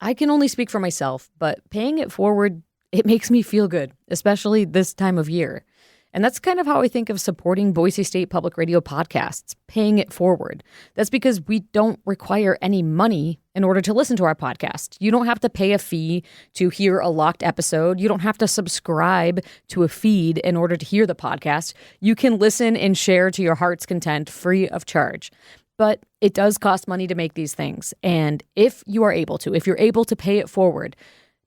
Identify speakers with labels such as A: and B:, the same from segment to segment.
A: I can only speak for myself, but paying it forward, it makes me feel good, especially this time of year. And that's kind of how I think of supporting Boise State Public Radio podcasts, paying it forward. That's because we don't require any money in order to listen to our podcast. You don't have to pay a fee to hear a locked episode. You don't have to subscribe to a feed in order to hear the podcast. You can listen and share to your heart's content free of charge. But it does cost money to make these things. And if you're able to pay it forward,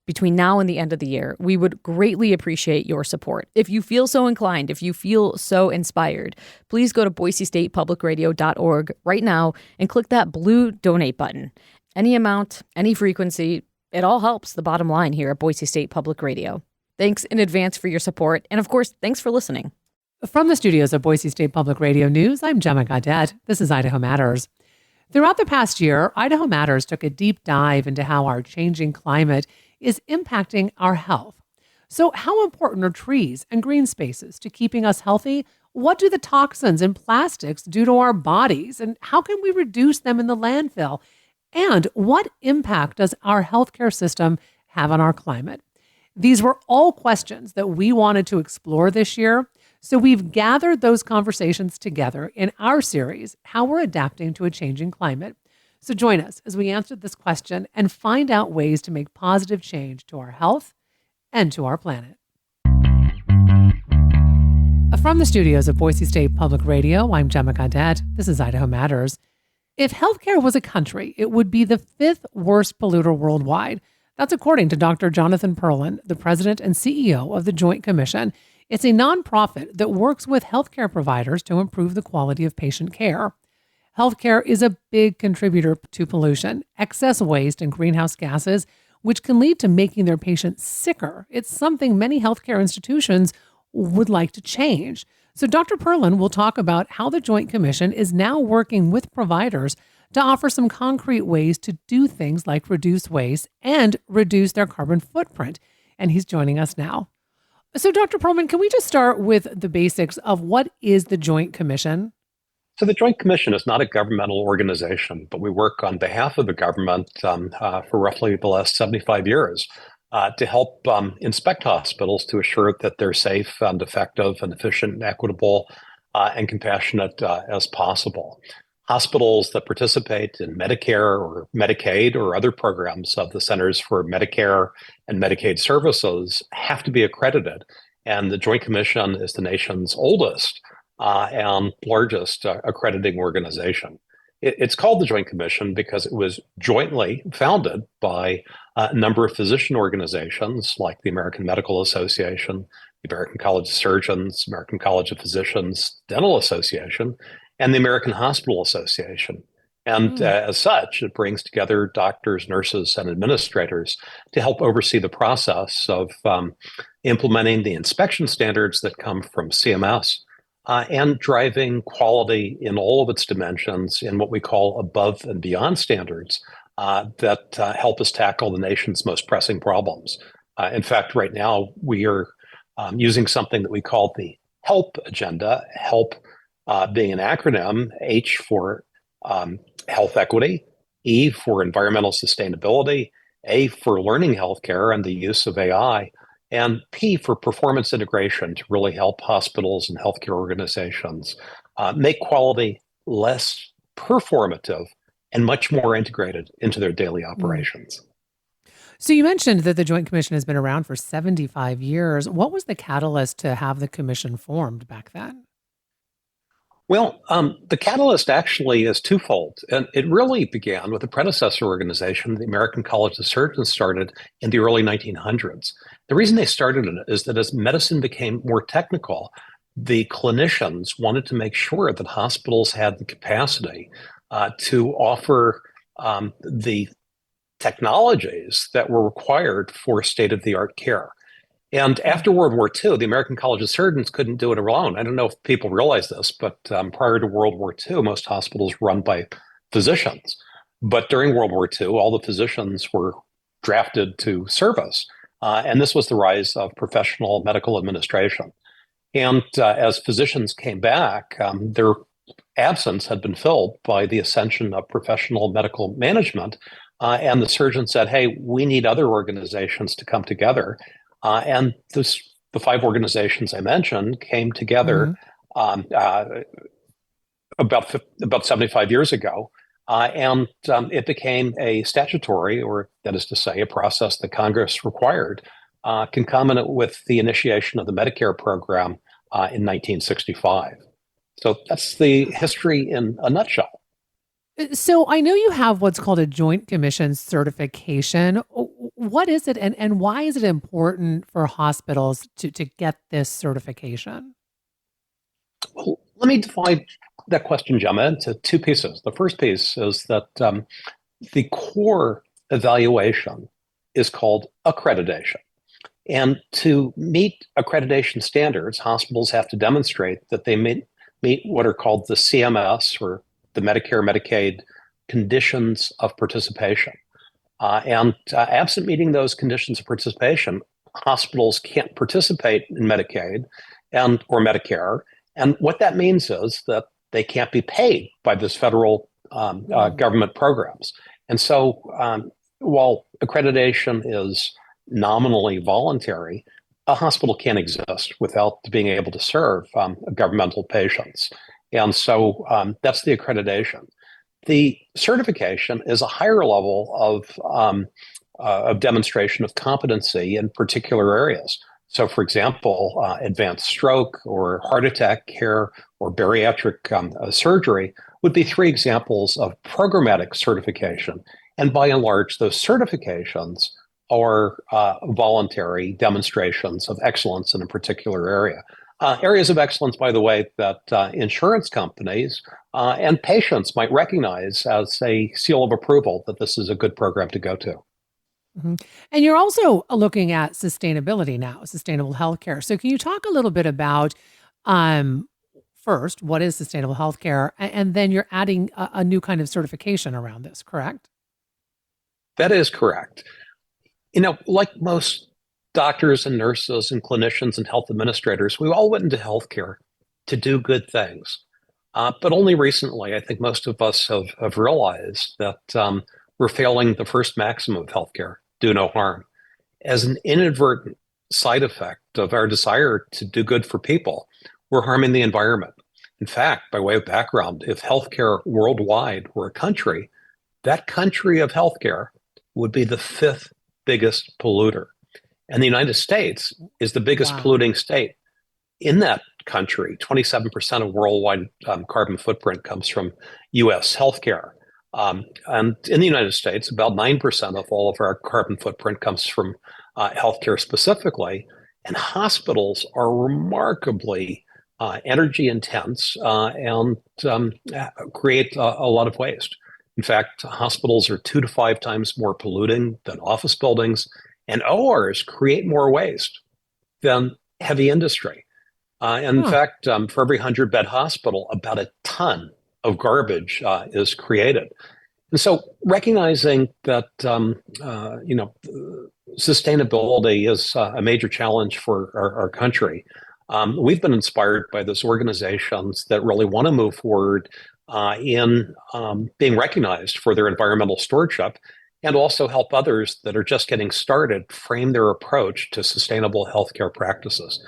A: between now and the end of the year, we would greatly appreciate your support. If you feel so inclined, if you feel so inspired, please go to boisestatepublicradio.org right now and click that blue donate button. Any amount, any frequency, it all helps the bottom line here at Boise State Public Radio. Thanks in advance for your support. And of course, thanks for listening.
B: From the studios of Boise State Public Radio News, I'm Gemma Gaudette. This is Idaho Matters. Throughout the past year, Idaho Matters took a deep dive into how our changing climate is impacting our health. So how important are trees and green spaces to keeping us healthy? What do the toxins and plastics do to our bodies? And how can we reduce them in the landfill? And what impact does our healthcare system have on our climate? These were all questions that we wanted to explore this year. So we've gathered those conversations together in our series, How We're Adapting to a Changing Climate. So join us as we answer this question and find out ways to make positive change to our health and to our planet. From the studios of Boise State Public Radio, I'm Gemma Gaudette. This is Idaho Matters. If healthcare was a country, it would be the 5th worst polluter worldwide. That's according to Dr. Jonathan Perlin, the president and CEO of the Joint Commission. It's a nonprofit that works with healthcare providers to improve the quality of patient care. Healthcare is a big contributor to pollution, excess waste, and greenhouse gases, which can lead to making their patients sicker. It's something many healthcare institutions would like to change. So Dr. Perlin will talk about how the Joint Commission is now working with providers to offer some concrete ways to do things like reduce waste and reduce their carbon footprint. And he's joining us now. So Dr. Perlin, can we just start with the basics of what is the Joint Commission?
C: So the Joint Commission is not a governmental organization, but we work on behalf of the government for roughly the last 75 years to help inspect hospitals to assure that they're safe and effective and efficient and equitable and compassionate as possible. Hospitals that participate in Medicare or Medicaid or other programs of the Centers for Medicare and Medicaid Services have to be accredited. And the Joint Commission is the nation's oldest and largest accrediting organization. It's called the Joint Commission because it was jointly founded by a number of physician organizations like the American Medical Association, the American College of Surgeons, American College of Physicians, Dental Association, and the American Hospital Association. And as such, it brings together doctors, nurses, and administrators to help oversee the process of implementing the inspection standards that come from CMS and driving quality in all of its dimensions in what we call above and beyond standards that help us tackle the nation's most pressing problems. In fact, right now, we are using something that we call the HELP agenda, HELP being an acronym, H for health equity, E for environmental sustainability, A for learning healthcare and the use of AI, and P for performance integration to really help hospitals and healthcare organizations make quality less performative and much more integrated into their daily operations.
B: So you mentioned that the Joint Commission has been around for 75 years. What was the catalyst to have the commission formed back then?
C: Well, the catalyst actually is twofold, and it really began with the predecessor organization, the American College of Surgeons, started in the early 1900s. The reason they started it is that as medicine became more technical, the clinicians wanted to make sure that hospitals had the capacity to offer the technologies that were required for state-of-the-art care. And after World War II, the American College of Surgeons couldn't do it alone. I don't know if people realize this, but prior to World War II, most hospitals were run by physicians. But during World War II, all the physicians were drafted to service. And this was the rise of professional medical administration. And as physicians came back, their absence had been filled by the ascension of professional medical management, And the surgeon said, hey, we need other organizations to come together. And the five organizations I mentioned came together um, uh, about 75 years ago. And it became a statutory, or that is to say, a process that Congress required, concomitant with the initiation of the Medicare program in 1965. So that's the history in a nutshell.
B: So I know you have what's called a Joint Commission certification. What is it, and why is it important for hospitals to get this certification?
C: Well, let me divide that question, Gemma, into two pieces. The first piece is that the core evaluation is called accreditation. And to meet accreditation standards, hospitals have to demonstrate that they meet what are called the CMS, or the Medicare, Medicaid conditions of participation. And absent meeting those conditions of participation, hospitals can't participate in Medicaid or Medicare. And what that means is that they can't be paid by this federal government programs. And so while accreditation is nominally voluntary, a hospital can't exist without being able to serve governmental patients. And so that's the accreditation. The certification is a higher level of demonstration of competency in particular areas. So, for example, advanced stroke or heart attack care or bariatric surgery would be three examples of programmatic certification. And by and large, those certifications are voluntary demonstrations of excellence in a particular area. Areas of excellence, by the way, that insurance companies and patients might recognize as a seal of approval that this is a good program to go to.
B: Mm-hmm. And you're also looking at sustainability now, sustainable healthcare. So can you talk a little bit about, first, what is sustainable healthcare? And then you're adding a new kind of certification around this, correct?
C: That is correct. You know, like most doctors and nurses and clinicians and health administrators, we all went into healthcare to do good things. But only recently, I think most of us have realized that we're failing the first maxim of healthcare: do no harm. As an inadvertent side effect of our desire to do good for people, we're harming the environment. In fact, by way of background, if healthcare worldwide were a country, that country of healthcare would be the fifth biggest polluter. And the United States is the biggest polluting state. In that country, 27% of worldwide carbon footprint comes from U.S. healthcare. And in the United States, about 9% of all of our carbon footprint comes from healthcare specifically. And hospitals are remarkably energy intense and create a lot of waste. In fact, hospitals are 2 to 5 times more polluting than office buildings, and ORs create more waste than heavy industry. And in fact, for every 100-bed hospital, about a ton of garbage is created. And so recognizing that, sustainability is a major challenge for our country, we've been inspired by those organizations that really want to move forward in being recognized for their environmental stewardship, and also help others that are just getting started frame their approach to sustainable healthcare practices.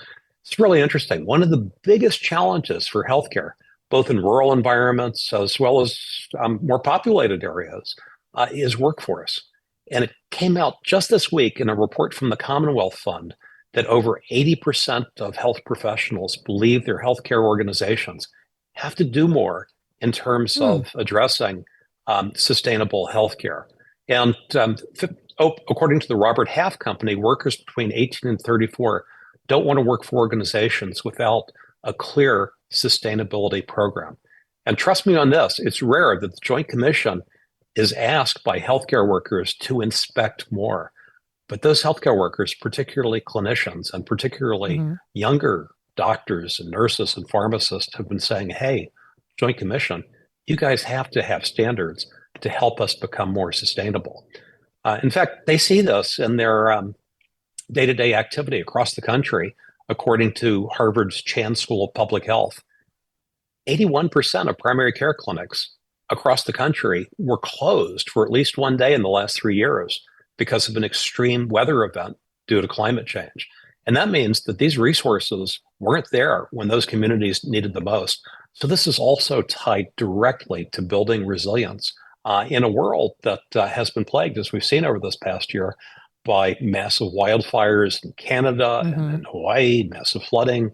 C: It's really interesting. One of the biggest challenges for healthcare, both in rural environments as well as more populated areas, is workforce. And it came out just this week in a report from the Commonwealth Fund that over 80% of health professionals believe their healthcare organizations have to do more in terms of addressing sustainable healthcare. And according to the Robert Half Company, workers between 18 and 34 don't want to work for organizations without a clear sustainability program. And trust me on this, it's rare that the Joint Commission is asked by healthcare workers to inspect more. But those healthcare workers, particularly clinicians and particularly younger doctors and nurses and pharmacists, have been saying, hey, Joint Commission, you guys have to have standards to help us become more sustainable. In fact, they see this in their day-to-day activity across the country. According to Harvard's Chan School of Public Health, 81% of primary care clinics across the country were closed for at least one day in the last 3 years because of an extreme weather event due to climate change. And that means that these resources weren't there when those communities needed the most. So this is also tied directly to building resilience in a world that has been plagued, as we've seen over this past year, by massive wildfires in Canada and in Hawaii, massive flooding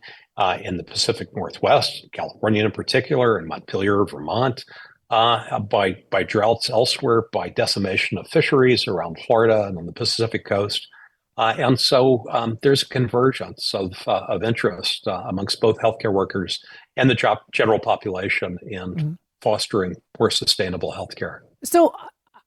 C: in the Pacific Northwest, California in particular, and Montpelier, Vermont, by droughts elsewhere, by decimation of fisheries around Florida and on the Pacific coast. And so there's a convergence of interest amongst both healthcare workers and the general population in fostering more sustainable healthcare.
B: So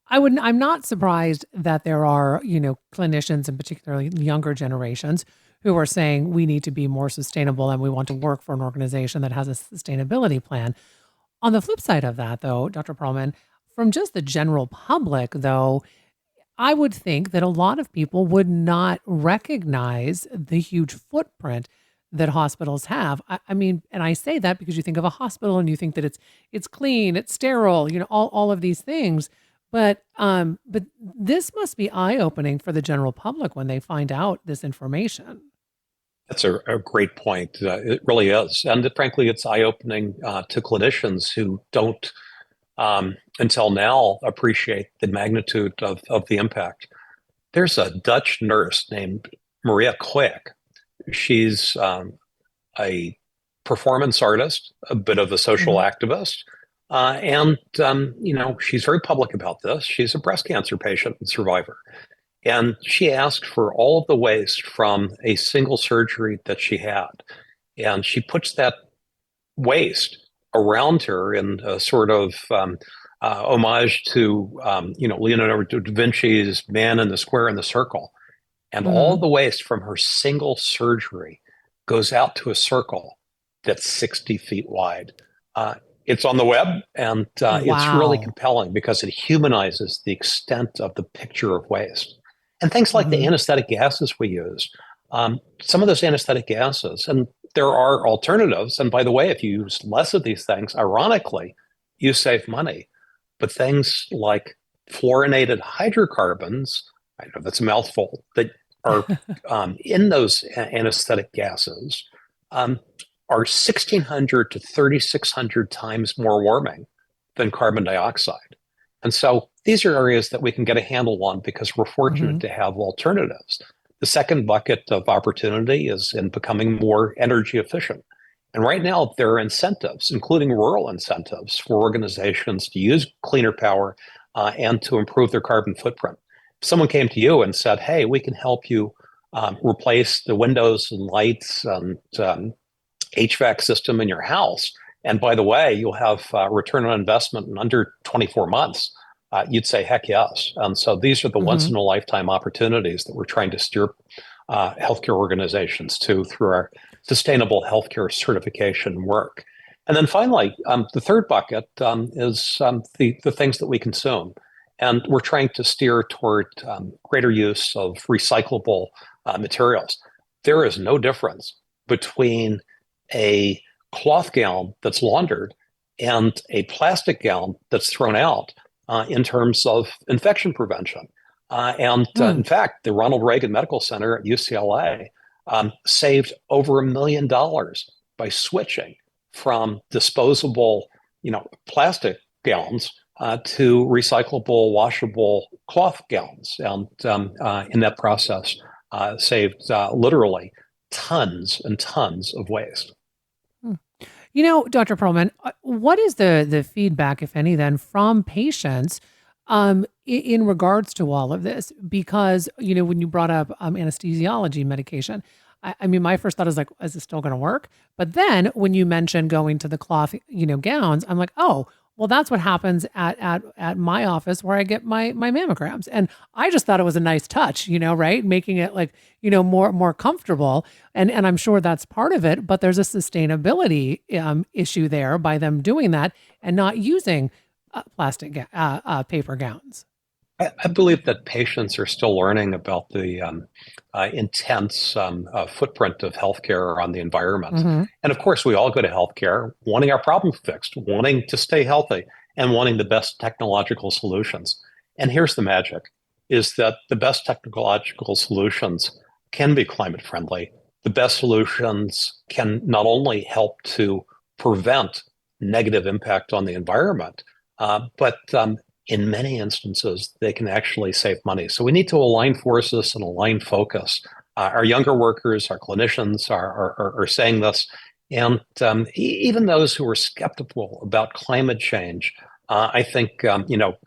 B: I'm not surprised that there are, clinicians and particularly younger generations who are saying we need to be more sustainable and we want to work for an organization that has a sustainability plan. On the flip side of that, though, Dr. Perlman, from just the general public, though, I would think that a lot of people would not recognize the huge footprint that hospitals have. I mean, and I say that because you think of a hospital and you think that it's clean, it's sterile, all of these things. But this must be eye-opening for the general public when they find out this information.
C: That's a great point. It really is. And frankly, it's eye-opening to clinicians who don't, until now, appreciate the magnitude of the impact. There's a Dutch nurse named Maria Quick. She's a performance artist, a bit of a social activist. And she's very public about this. She's a breast cancer patient and survivor. And she asked for all of the waste from a single surgery that she had. And she puts that waste around her in a sort of homage to, Leonardo da Vinci's Man in the Square in the Circle. And all the waste from her single surgery goes out to a circle that's 60 feet wide. It's on the web, and it's really compelling because it humanizes the extent of the picture of waste. And things like the anesthetic gases we use, some of those anesthetic gases, and there are alternatives. And by the way, if you use less of these things, ironically, you save money. But things like fluorinated hydrocarbons, I know that's a mouthful, that are in those anesthetic gases are 1,600 to 3,600 times more warming than carbon dioxide. And so these are areas that we can get a handle on because we're fortunate to have alternatives. The second bucket of opportunity is in becoming more energy efficient. And right now, there are incentives, including rural incentives, for organizations to use cleaner power and to improve their carbon footprint. If someone came to you and said, hey, we can help you replace the windows and lights and HVAC system in your house, and by the way, you'll have return on investment in under 24 months, you'd say, heck yes. And so these are the once-in-a-lifetime opportunities that we're trying to steer healthcare organizations to through our sustainable healthcare certification work. And then finally, the third bucket is the things that we consume. And we're trying to steer toward greater use of recyclable materials. There is no difference between a cloth gown that's laundered and a plastic gown that's thrown out in terms of infection prevention. In fact, the Ronald Reagan Medical Center at UCLA saved over $1 million by switching from disposable, plastic gowns to recyclable, washable cloth gowns. And in that process, saved literally tons and tons of waste.
B: Dr. Perlman, what is the feedback, if any, then from patients in regards to all of this? Because, when you brought up anesthesiology medication, I mean, my first thought is like, is it still going to work? But then when you mentioned going to the cloth, gowns, I'm like, oh, well, that's what happens at my office where I get my mammograms. And I just thought it was a nice touch, right? Making it like, more comfortable. And I'm sure that's part of it, but there's a sustainability issue there by them doing that and not using plastic paper gowns.
C: I believe that patients are still learning about the intense footprint of healthcare on the environment. And of course, we all go to healthcare wanting our problem fixed, wanting to stay healthy. and wanting the best technological solutions. And here's the magic, is that the best technological solutions can be climate friendly. The best solutions can not only help to prevent negative impact on the environment, but in many instances, they can actually save money. So we need to align forces and align focus. Our younger workers, our clinicians are saying this. And even those who are skeptical about climate change, I think,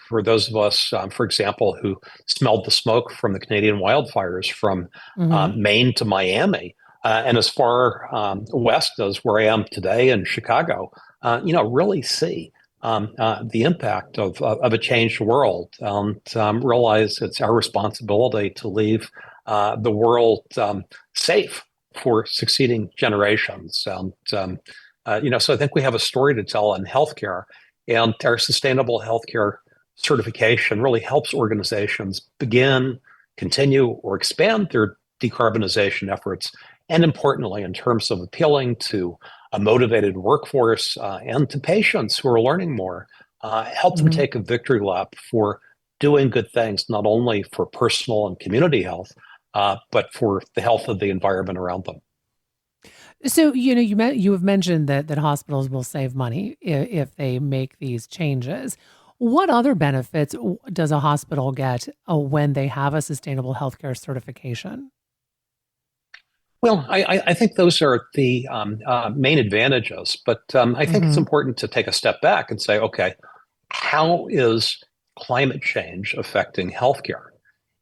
C: for those of us, for example, who smelled the smoke from the Canadian wildfires from Maine to Miami, and as far west as where I am today in Chicago, really see the impact of a changed world, and realize it's our responsibility to leave the world safe for succeeding generations. And, so I think we have a story to tell in healthcare, and our sustainable healthcare certification really helps organizations begin, continue, or expand their decarbonization efforts. And importantly, in terms of appealing to a motivated workforce and to patients who are learning more, help them take a victory lap for doing good things, not only for personal and community health, but for the health of the environment around them.
B: So, you have mentioned that hospitals will save money if they make these changes. What other benefits does a hospital get when they have a sustainable healthcare certification?
C: Well, I think those are the main advantages, but I think it's important to take a step back and say, okay, how is climate change affecting healthcare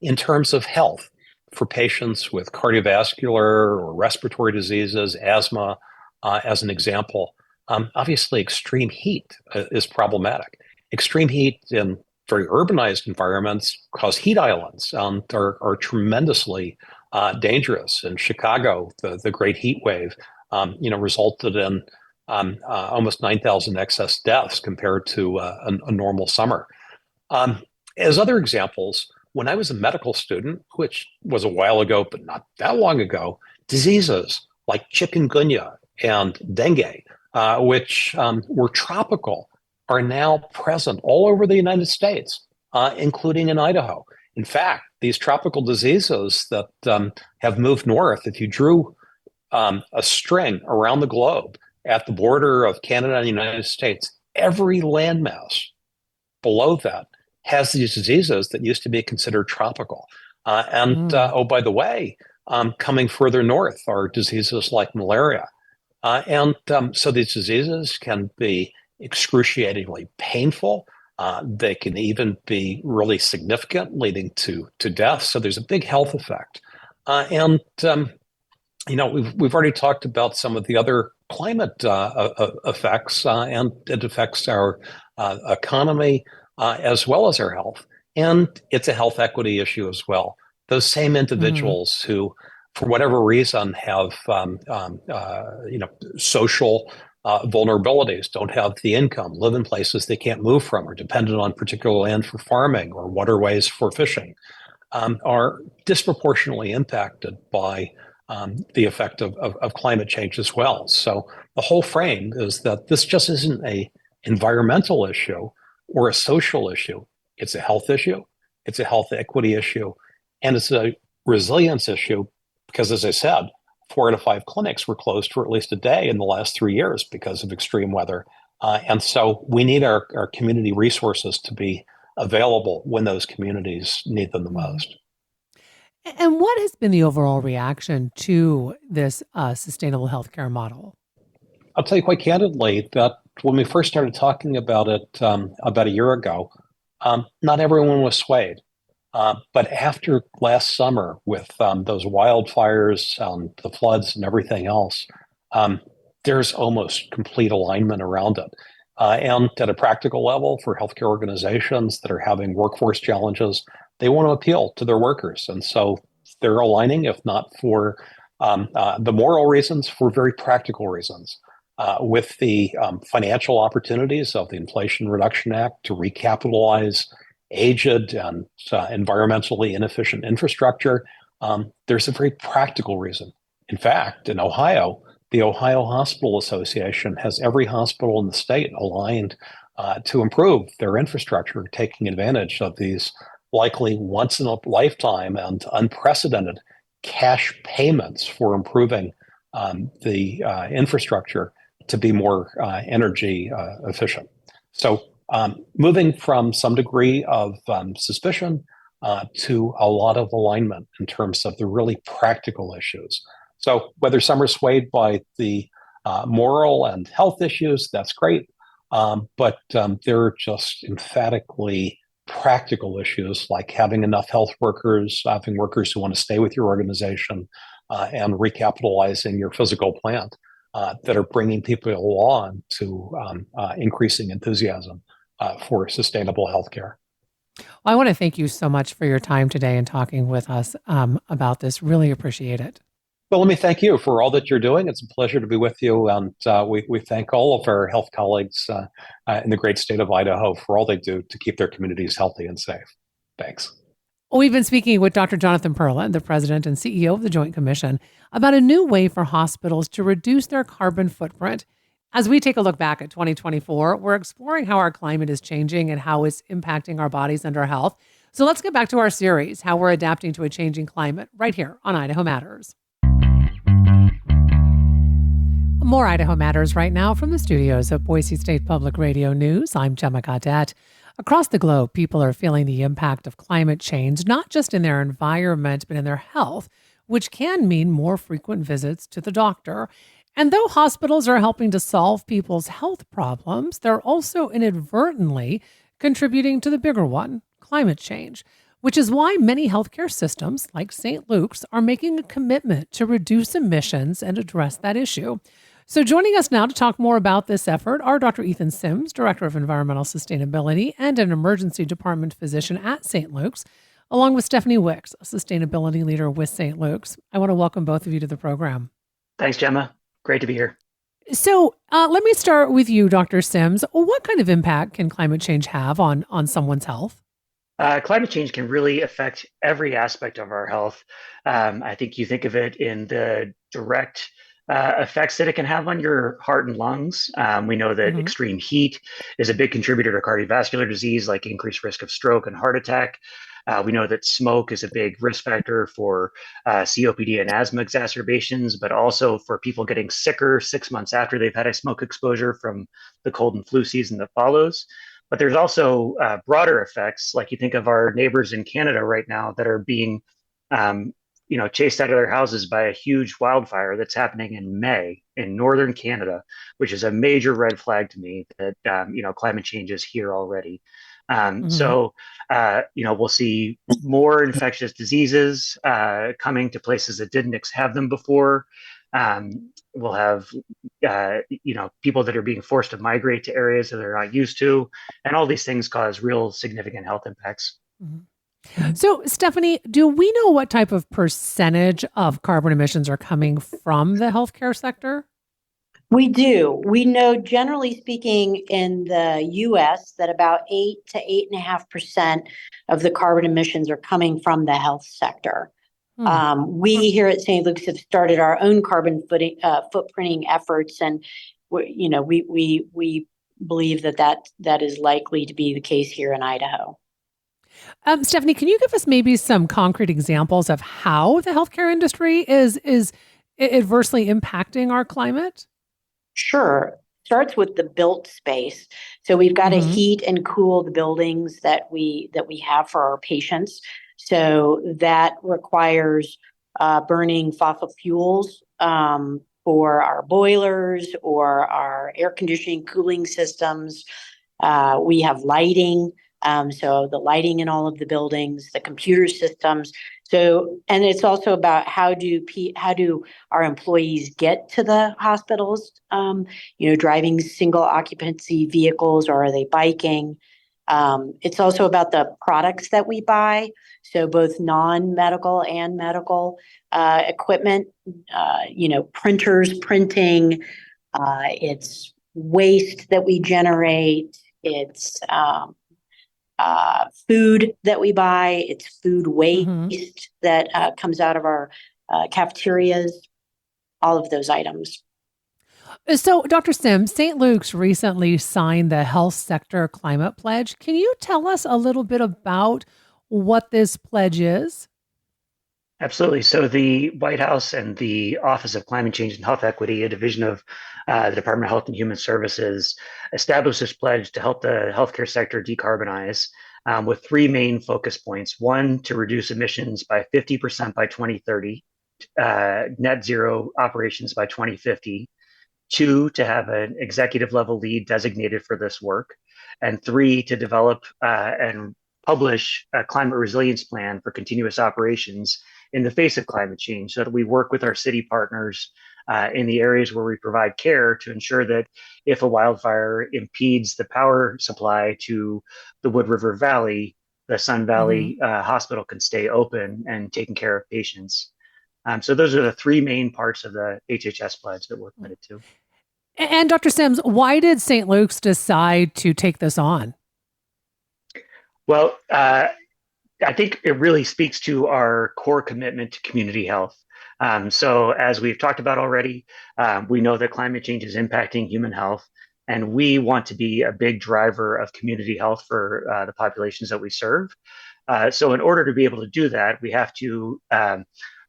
C: in terms of health for patients with cardiovascular or respiratory diseases, asthma, as an example? Obviously, extreme heat is problematic. Extreme heat in very urbanized environments cause heat islands and are tremendously dangerous. In Chicago, the great heat wave, resulted in almost 9,000 excess deaths compared to a normal summer. As other examples, when I was a medical student, which was a while ago, but not that long ago, diseases like chikungunya and dengue, which were tropical, are now present all over the United States, including in Idaho. In fact, these tropical diseases that have moved north, if you drew a string around the globe at the border of Canada and the United States, every landmass below that has these diseases that used to be considered tropical. Oh, by the way, coming further north are diseases like malaria. So these diseases can be excruciatingly painful. They can even be really significant, leading to death. So there's a big health effect. We've already talked about some of the other climate effects, and it affects our economy as well as our health. And it's a health equity issue as well. Those same individuals who, for whatever reason, have social vulnerabilities, don't have the income, live in places they can't move from, or dependent on particular land for farming or waterways for fishing, are disproportionately impacted by the effect of climate change as well. So the whole frame is that this just isn't an environmental issue or a social issue. It's a health issue, it's a health equity issue, and it's a resilience issue because, as I said, 4 out of 5 clinics were closed for at least a day in the last 3 years because of extreme weather. And so we need our community resources to be available when those communities need them the most.
B: And what has been the overall reaction to this sustainable healthcare model?
C: I'll tell you quite candidly that when we first started talking about it about a year ago, not everyone was swayed. But after last summer, with those wildfires, the floods, and everything else, there's almost complete alignment around it. And at a practical level, for healthcare organizations that are having workforce challenges, they want to appeal to their workers. And so they're aligning, if not for the moral reasons, for very practical reasons. With the financial opportunities of the Inflation Reduction Act to recapitalize aged and environmentally inefficient infrastructure, there's a very practical reason. In fact, in Ohio, the Ohio Hospital Association has every hospital in the state aligned to improve their infrastructure, taking advantage of these likely once in a lifetime and unprecedented cash payments for improving the infrastructure to be more energy efficient. So moving from some degree of suspicion to a lot of alignment in terms of the really practical issues. So whether some are swayed by the moral and health issues, that's great. But there are just emphatically practical issues like having enough health workers, having workers who want to stay with your organization, and recapitalizing your physical plant that are bringing people along to increasing enthusiasm for sustainable healthcare.
B: Well, I want to thank you so much for your time today and talking with us about this. Really appreciate it.
C: Well, let me thank you for all that you're doing. It's a pleasure to be with you. And we thank all of our health colleagues in the great state of Idaho for all they do to keep their communities healthy and safe. Thanks.
B: We've been speaking with Dr. Jonathan Perlin, the president and CEO of the Joint Commission, about a new way for hospitals to reduce their carbon footprint. As we take a look back at 2024, we're exploring how our climate is changing and how it's impacting our bodies and our health. So let's get back to our series, how we're adapting to a changing climate, right here on Idaho Matters. More Idaho Matters right now from the studios of Boise State Public Radio News. I'm Gemma Gaudette. Across the globe, people are feeling the impact of climate change, not just in their environment, but in their health, which can mean more frequent visits to the doctor. And though hospitals are helping to solve people's health problems, they're also inadvertently contributing to the bigger one, climate change, which is why many healthcare systems, like St. Luke's, are making a commitment to reduce emissions and address that issue. So joining us now to talk more about this effort are Dr. Ethan Sims, Director of Environmental Sustainability and an Emergency Department Physician at St. Luke's, along with Stephanie Wicks, a Sustainability Leader with St. Luke's. I want to welcome both of you to the program.
D: Thanks, Gemma. Great to be here.
B: So let me start with you, Dr. Sims. What kind of impact can climate change have on someone's health?
D: Climate change can really affect every aspect of our health. I think you think of it in the direct effects that it can have on your heart and lungs. We know that extreme heat is a big contributor to cardiovascular disease, like increased risk of stroke and heart attack. We know that smoke is a big risk factor for COPD and asthma exacerbations, but also for people getting sicker 6 months after they've had a smoke exposure from the cold and flu season that follows. But there's also broader effects, like you think of our neighbors in Canada right now that are being chased out of their houses by a huge wildfire that's happening in May in northern Canada, which is a major red flag to me that climate change is here already. So we'll see more infectious diseases coming to places that didn't have them before. We'll have people that are being forced to migrate to areas that they're not used to, and all these things cause real significant health impacts.
B: So, Stephanie, do we know what type of percentage of carbon emissions are coming from the healthcare sector?
E: We do. We know, generally speaking, in the U.S., that about 8 to 8.5% of the carbon emissions are coming from the health sector. We here at St. Luke's have started our own carbon footprinting efforts, and we believe that is likely to be the case here in Idaho.
B: Stephanie, can you give us maybe some concrete examples of how the healthcare industry is adversely impacting our climate?
E: Sure. Starts with the built space. So we've got to heat and cool the buildings that we have for our patients. So that requires burning fossil fuels for our boilers or our air conditioning cooling systems. We have lighting. So the lighting in all of the buildings, the computer systems. So, and it's also about how do our employees get to the hospitals? Driving single occupancy vehicles, or are they biking? It's also about the products that we buy. So both non-medical and medical equipment. Printers, printing. It's waste that we generate. It's food that we buy, it's food waste that comes out of our cafeterias, all of those items.
B: So, Dr. Sims, St. Luke's recently signed the Health Sector Climate Pledge. Can you tell us a little bit about what this pledge is?
D: Absolutely. So the White House and the Office of Climate Change and Health Equity, a division of the Department of Health and Human Services, established this pledge to help the healthcare sector decarbonize with three main focus points. One, to reduce emissions by 50% by 2030, net zero operations by 2050. Two, to have an executive level lead designated for this work. And three, to develop and publish a climate resilience plan for continuous operations in the face of climate change so that we work with our city partners in the areas where we provide care to ensure that if a wildfire impedes the power supply to the Wood River Valley, the Sun Valley Hospital can stay open and taking care of patients. So those are the three main parts of the HHS pledge that we're committed to.
B: And Dr. Sims, why did St. Luke's decide to take this on?
D: Well, I think it really speaks to our core commitment to community health. So as we've talked about already, we know that climate change is impacting human health, and we want to be a big driver of community health for the populations that we serve. So in order to be able to do that, we have to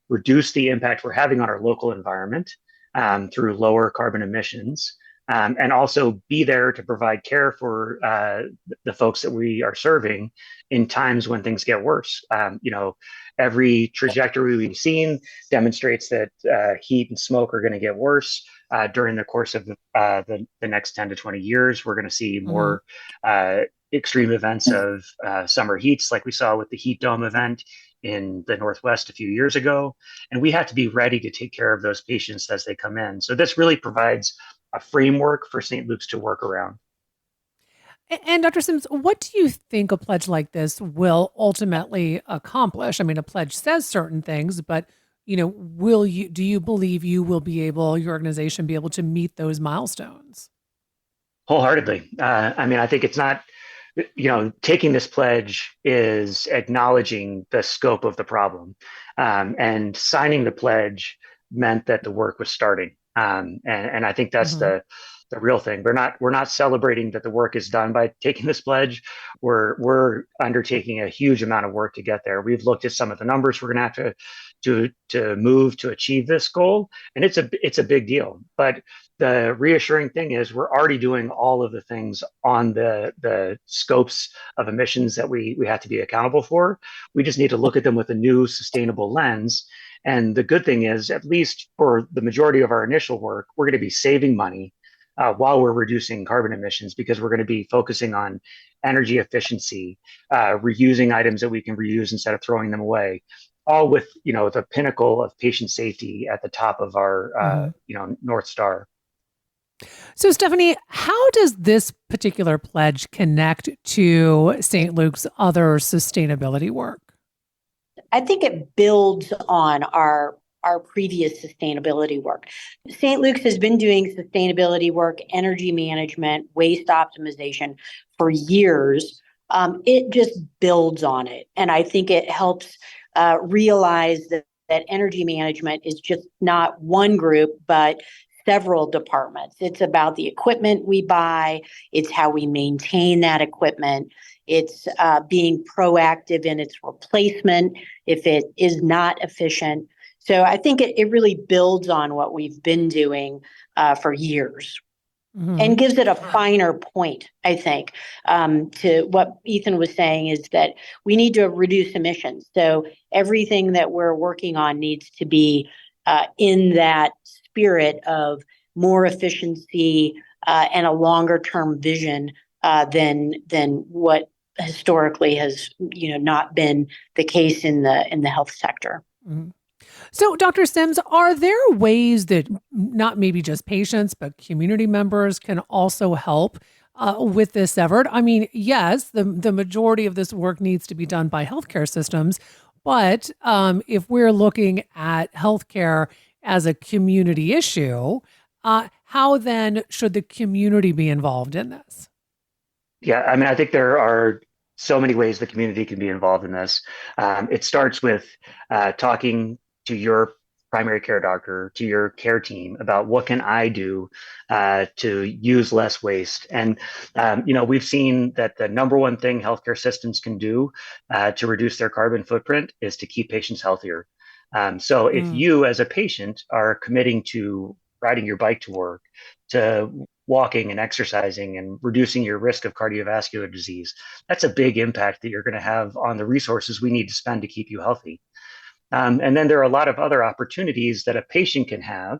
D: reduce the impact we're having on our local environment through lower carbon emissions. And also be there to provide care for the folks that we are serving in times when things get worse. Every trajectory we've seen demonstrates that heat and smoke are going to get worse during the course of the next 10 to 20 years. We're going to see more extreme events of summer heats, like we saw with the heat dome event in the Northwest a few years ago. And we have to be ready to take care of those patients as they come in. So this really provides a framework for St. Luke's to work around.
B: And Dr. Sims, what do you think a pledge like this will ultimately accomplish? I mean, a pledge says certain things, but do you believe you will be able, your organization be able to meet those milestones?
D: Wholeheartedly. I think it's not, taking this pledge is acknowledging the scope of the problem. And signing the pledge meant that the work was starting. And I think that's the real thing. We're not celebrating that the work is done by taking this pledge. We're undertaking a huge amount of work to get there. We've looked at some of the numbers we're going to have to move to achieve this goal, and it's a big deal. But the reassuring thing is we're already doing all of the things on the scopes of emissions that we have to be accountable for. We just need to look at them with a new sustainable lens. And the good thing is, at least for the majority of our initial work, we're going to be saving money while we're reducing carbon emissions, because we're going to be focusing on energy efficiency, reusing items that we can reuse instead of throwing them away, all with the pinnacle of patient safety at the top of our North Star.
B: So, Stephanie, how does this particular pledge connect to St. Luke's other sustainability work?
E: I think it builds on our previous sustainability work. St. Luke's has been doing sustainability work, energy management, waste optimization for years. It just builds on it. And I think it helps realize that energy management is just not one group, but several departments. It's about the equipment we buy. It's how we maintain that equipment. It's being proactive in its replacement if it is not efficient. So I think it really builds on what we've been doing for years and gives it a finer point, I think, to what Ethan was saying is that we need to reduce emissions. So everything that we're working on needs to be in that spirit of more efficiency and a longer term vision than what historically has not been the case in the health sector.
B: So, Dr. Sims, are there ways that not maybe just patients, but community members can also help with this effort? I mean, yes, the majority of this work needs to be done by healthcare systems, but if we're looking at healthcare as a community issue, how then should the community be involved in this?
D: Yeah, I think there are so many ways the community can be involved in this. It starts with talking to your primary care doctor, to your care team about what can I do to use less waste. And we've seen that the number one thing healthcare systems can do to reduce their carbon footprint is to keep patients healthier. So if you as a patient are committing to riding your bike to work, to walking and exercising and reducing your risk of cardiovascular disease, that's a big impact that you're going to have on the resources we need to spend to keep you healthy. And then there are a lot of other opportunities that a patient can have,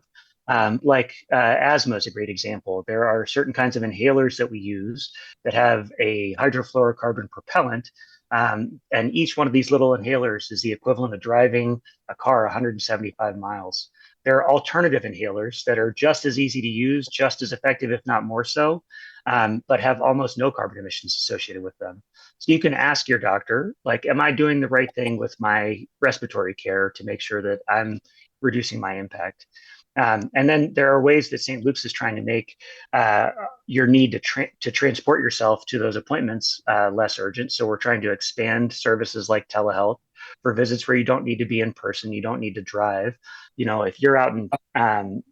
D: like asthma is a great example. There are certain kinds of inhalers that we use that have a hydrofluorocarbon propellant. And each one of these little inhalers is the equivalent of driving a car 175 miles. There are alternative inhalers that are just as easy to use, just as effective, if not more so, but have almost no carbon emissions associated with them. So you can ask your doctor, like, am I doing the right thing with my respiratory care to make sure that I'm reducing my impact? And then there are ways that St. Luke's is trying to make your need to transport yourself to those appointments less urgent. So we're trying to expand services like telehealth for visits where you don't need to be in person, you don't need to drive. If you're out in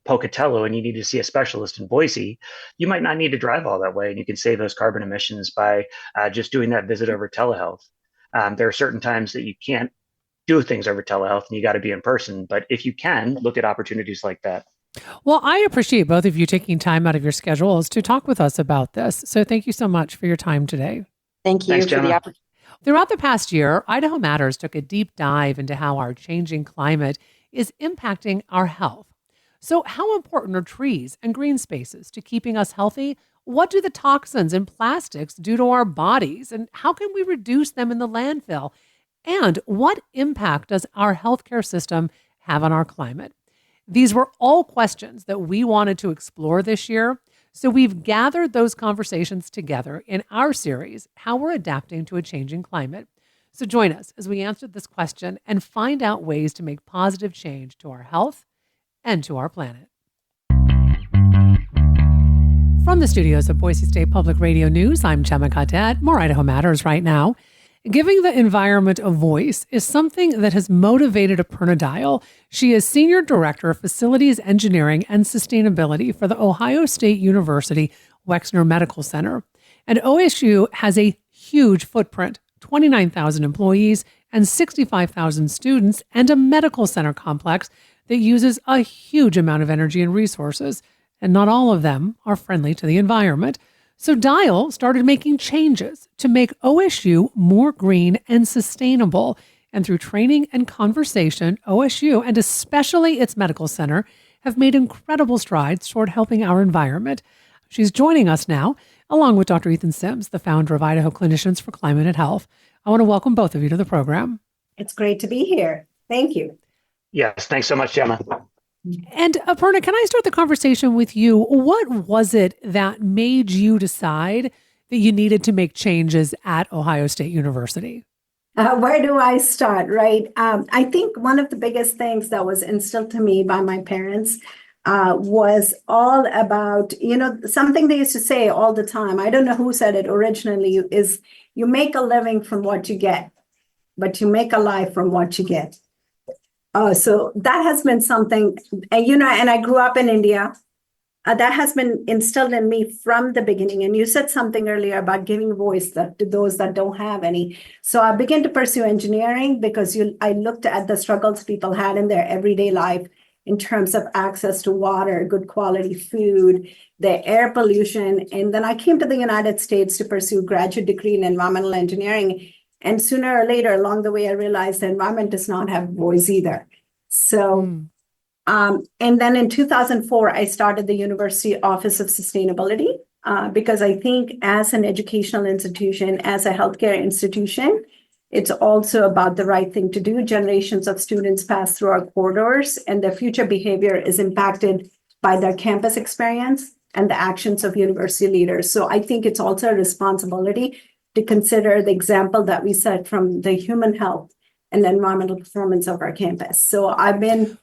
D: Pocatello and you need to see a specialist in Boise, you might not need to drive all that way, and you can save those carbon emissions by just doing that visit over telehealth. There are certain times that you can't do things over telehealth and you got to be in person, but if you can, look at opportunities like that.
B: Well, I appreciate both of you taking time out of your schedules to talk with us about this. So thank you so much for your time today.
E: Thank you.
D: Thanks,
E: for
D: Gemma.
E: the opportunity.
B: Throughout the past year, Idaho Matters took a deep dive into how our changing climate is impacting our health. So how important are trees and green spaces to keeping us healthy? What do the toxins and plastics do to our bodies? And how can we reduce them in the landfill? And what impact does our healthcare system have on our climate? These were all questions that we wanted to explore this year. So we've gathered those conversations together in our series, How We're Adapting to a Changing Climate. So join us as we answer this question and find out ways to make positive change to our health and to our planet. From the studios of Boise State Public Radio News, I'm Gemma Cadet. More Idaho Matters right now. Giving the environment a voice is something that has motivated Aparna Dial. She is Senior Director of Facilities Engineering and Sustainability for the Ohio State University Wexner Medical Center. And OSU has a huge footprint, 29,000 employees and 65,000 students, and a medical center complex that uses a huge amount of energy and resources. And not all of them are friendly to the environment. So Dial started making changes to make OSU more green and sustainable. And through training and conversation, OSU, and especially its medical center, have made incredible strides toward helping our environment. She's joining us now, along with Dr. Ethan Sims, the founder of Idaho Clinicians for Climate and Health. I want to welcome both of you to the program.
F: It's great to be here. Thank you.
D: Yes, thanks so much, Gemma.
B: And Aparna, can I start the conversation with you? What was it that made you decide that you needed to make changes at Ohio State University?
F: Where do I start, right? I think one of the biggest things that was instilled to me by my parents was all about, something they used to say all the time. I don't know who said it originally, is you make a living from what you get, but you make a life from what you get. So that has been something, and I grew up in India. That has been instilled in me from the beginning. And you said something earlier about giving voice to those that don't have any. So I began to pursue engineering because I looked at the struggles people had in their everyday life in terms of access to water, good quality food, the air pollution. And then I came to the United States to pursue graduate degree in environmental engineering. And sooner or later along the way, I realized the environment does not have voice either. So, and then in 2004, I started the University Office of Sustainability because I think as an educational institution, as a healthcare institution, it's also about the right thing to do. Generations of students pass through our corridors and their future behavior is impacted by their campus experience and the actions of university leaders. So I think it's also a responsibility to consider the example that we set from the human health and environmental performance of our campus. So I've been,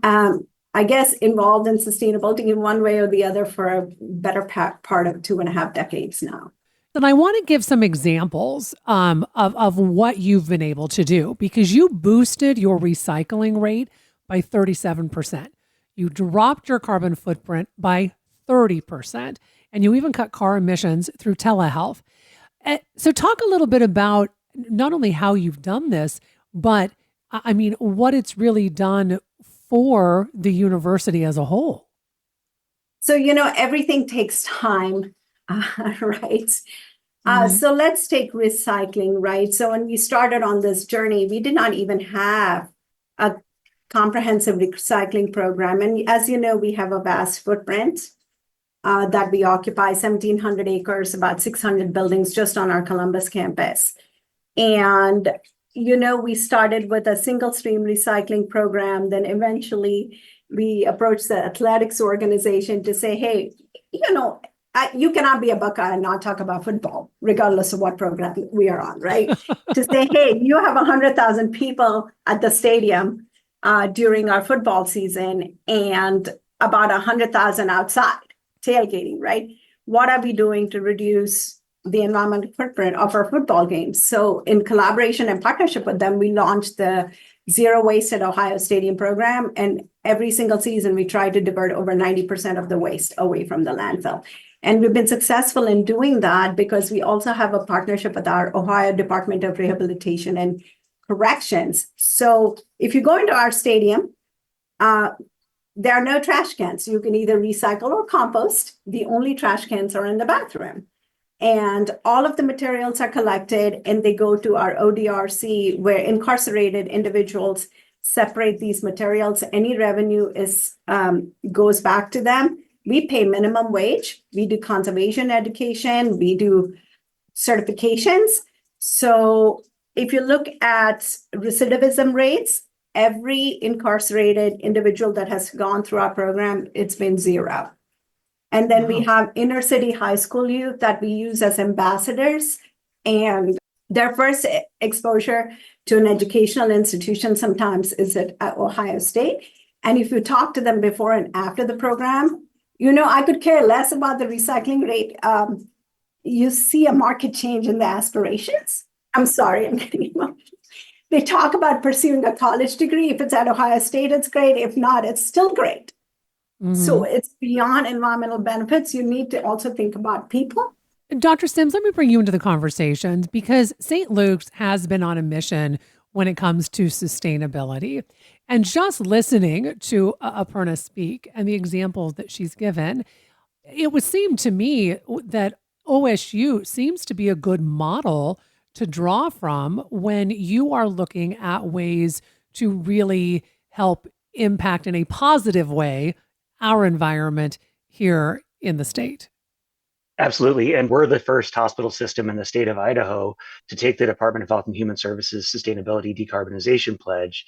F: I guess, involved in sustainability in one way or the other for a better part of 2.5 decades now.
B: And I want to give some examples of what you've been able to do, because you boosted your recycling rate by 37%. You dropped your carbon footprint by 30%, and you even cut car emissions through telehealth. So talk a little bit about not only how you've done this, but I mean, what it's really done for the university as a whole.
F: So, everything takes time, right? So let's take recycling, right? So when we started on this journey, we did not even have a comprehensive recycling program. And as you know, we have a vast footprint that we occupy, 1,700 acres, about 600 buildings just on our Columbus campus. And, we started with a single stream recycling program. Then eventually we approached the athletics organization to say, hey, you cannot be a Buckeye and not talk about football, regardless of what program we are on, right? To say, hey, you have 100,000 people at the stadium during our football season and about 100,000 outside tailgating, right? What are we doing to reduce the environmental footprint of our football games? So in collaboration and partnership with them, we launched the Zero Waste at Ohio Stadium program. And every single season, we try to divert over 90% of the waste away from the landfill. And we've been successful in doing that because we also have a partnership with our Ohio Department of Rehabilitation and Corrections. So if you go into our stadium, there are no trash cans. You can either recycle or compost. The only trash cans are in the bathroom. And all of the materials are collected and they go to our ODRC, where incarcerated individuals separate these materials. Any revenue goes back to them. We pay minimum wage. We do conservation education. We do certifications. So if you look at recidivism rates, every incarcerated individual that has gone through our program, it's been zero. And then we have inner city high school youth that we use as ambassadors, and their first exposure to an educational institution sometimes is at Ohio State. And if you talk to them before and after the program, I could care less about the recycling rate. You see a market change in the aspirations. I'm sorry, I'm getting emotional. They talk about pursuing a college degree. If it's at Ohio State, it's great. If not, it's still great. So it's beyond environmental benefits. You need to also think about people.
B: Dr. Sims, let me bring you into the conversation because St. Luke's has been on a mission when it comes to sustainability. And just listening to Aparna speak and the examples that she's given, it would seem to me that OSU seems to be a good model to draw from when you are looking at ways to really help impact in a positive way our environment here in the state.
D: Absolutely. And we're the first hospital system in the state of Idaho to take the Department of Health and Human Services Sustainability Decarbonization Pledge.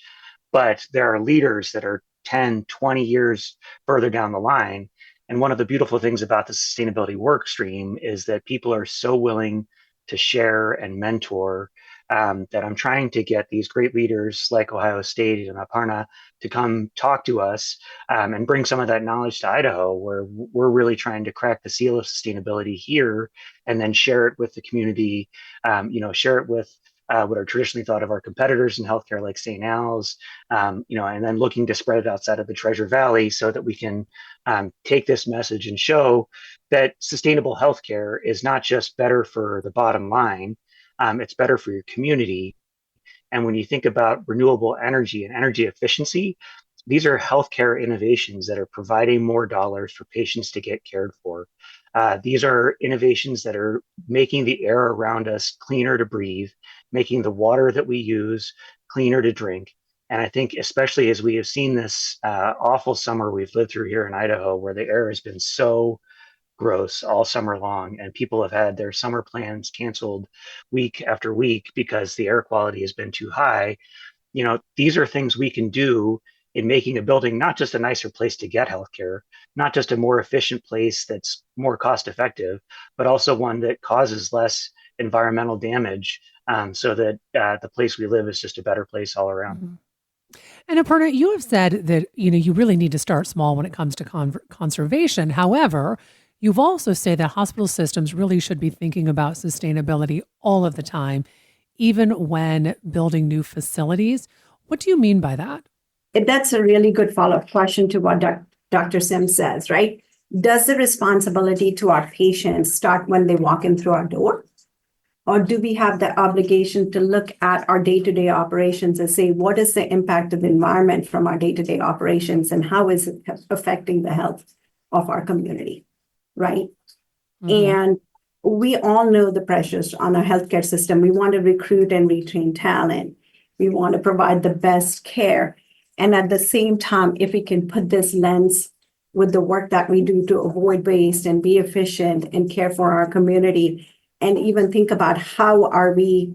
D: But there are leaders that are 10, 20 years further down the line. And one of the beautiful things about the sustainability work stream is that people are so willing to share and mentor that I'm trying to get these great leaders like Ohio State and Aparna to come talk to us and bring some of that knowledge to Idaho, where we're really trying to crack the seal of sustainability here and then share it with the community, share it with what are traditionally thought of our competitors in healthcare like St. Al's, and then looking to spread it outside of the Treasure Valley so that we can take this message and show that sustainable healthcare is not just better for the bottom line, it's better for your community. And when you think about renewable energy and energy efficiency, these are healthcare innovations that are providing more dollars for patients to get cared for. These are innovations that are making the air around us cleaner to breathe, making the water that we use cleaner to drink. And I think especially as we have seen this awful summer we've lived through here in Idaho, where the air has been so gross all summer long, and people have had their summer plans canceled week after week because the air quality has been too high. These are things we can do in making a building not just a nicer place to get healthcare, not just a more efficient place that's more cost effective, but also one that causes less environmental damage, so that the place we live is just a better place all around.
B: Mm-hmm. And Aparna, you have said that you really need to start small when it comes to conservation. However, you've also said that hospital systems really should be thinking about sustainability all of the time, even when building new facilities. What do you mean by that?
F: that's a really good follow-up question to what Dr. Sims says, right? Does the responsibility to our patients start when they walk in through our door? Or do we have the obligation to look at our day-to-day operations and say, what is the impact of the environment from our day-to-day operations and how is it affecting the health of our community, right? And we all know the pressures on our healthcare system. We want to recruit and retrain talent. We want to provide the best care. And at the same time, if we can put this lens with the work that we do to avoid waste and be efficient and care for our community, and even think about how are we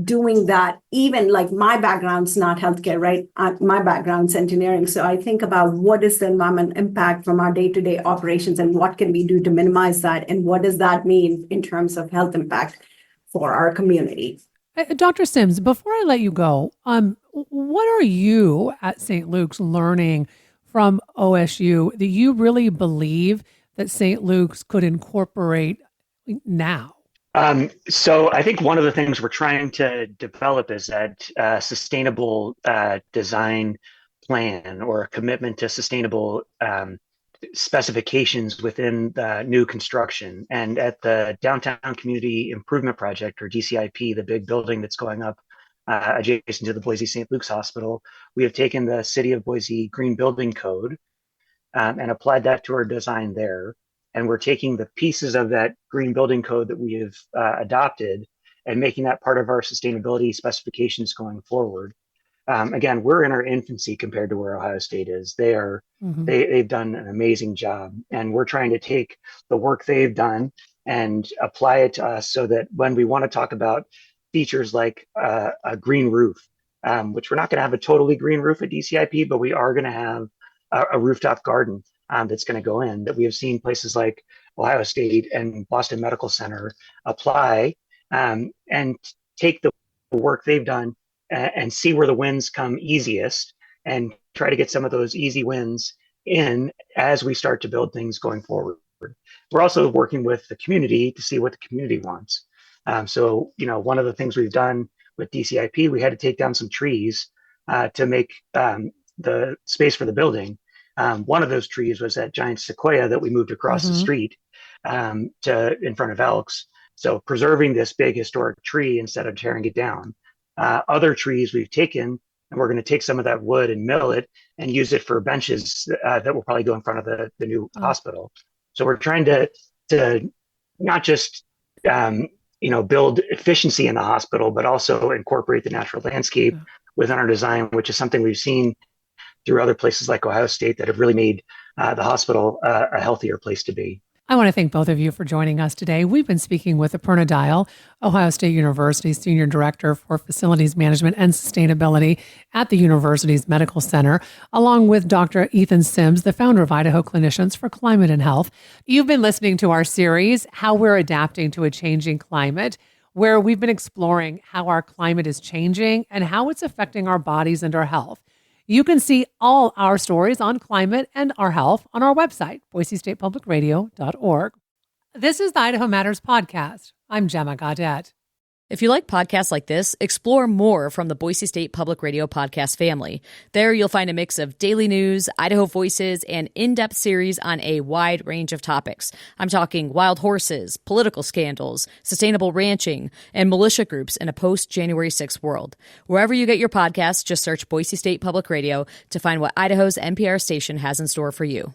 F: doing that, even like my background's not healthcare, right? My background's engineering. So I think about what is the environmental impact from our day-to-day operations and what can we do to minimize that? And what does that mean in terms of health impact for our community?
B: Dr. Sims, before I let you go, what are you at St. Luke's learning from OSU that you really believe that St. Luke's could incorporate now?
D: So I think one of the things we're trying to develop is that sustainable design plan or a commitment to sustainable specifications within the new construction. And at the Downtown Community Improvement Project, or DCIP, the big building that's going up adjacent to the Boise St. Luke's Hospital, we have taken the City of Boise Green Building Code and applied that to our design there. And we're taking the pieces of that green building code that we have adopted and making that part of our sustainability specifications going forward. Again, we're in our infancy compared to where Ohio State is. They've done an amazing job, and we're trying to take the work they've done and apply it to us so that when we want to talk about features like a green roof, which we're not going to have a totally green roof at DCIP, but we are going to have a rooftop garden that's going to go in, that we have seen places like Ohio State and Boston Medical Center apply and take the work they've done and see where the wins come easiest and try to get some of those easy wins in as we start to build things going forward. We're also working with the community to see what the community wants. So, one of the things we've done with DCIP, we had to take down some trees to make the space for the building. One of those trees was that giant sequoia that we moved across the street to in front of Elks. So preserving this big historic tree instead of tearing it down. Other trees we've taken, and we're going to take some of that wood and mill it and use it for benches that will probably go in front of the new hospital. So we're trying to not just build efficiency in the hospital, but also incorporate the natural landscape within our design, which is something we've seen through other places like Ohio State that have really made the hospital a healthier place to be.
B: I want to thank both of you for joining us today. We've been speaking with Aparna Dayal, Ohio State University's Senior Director for Facilities Management and Sustainability at the university's Medical Center, along with Dr. Ethan Sims, the founder of Idaho Clinicians for Climate and Health. You've been listening to our series, How We're Adapting to a Changing Climate, where we've been exploring how our climate is changing and how it's affecting our bodies and our health. You can see all our stories on climate and our health on our website, boisestatepublicradio.org. This is the Idaho Matters podcast. I'm Gemma Gaudet.
A: If you like podcasts like this, explore more from the Boise State Public Radio podcast family. There you'll find a mix of daily news, Idaho Voices, and in-depth series on a wide range of topics. I'm talking wild horses, political scandals, sustainable ranching, and militia groups in a post-January 6th world. Wherever you get your podcasts, just search Boise State Public Radio to find what Idaho's NPR station has in store for you.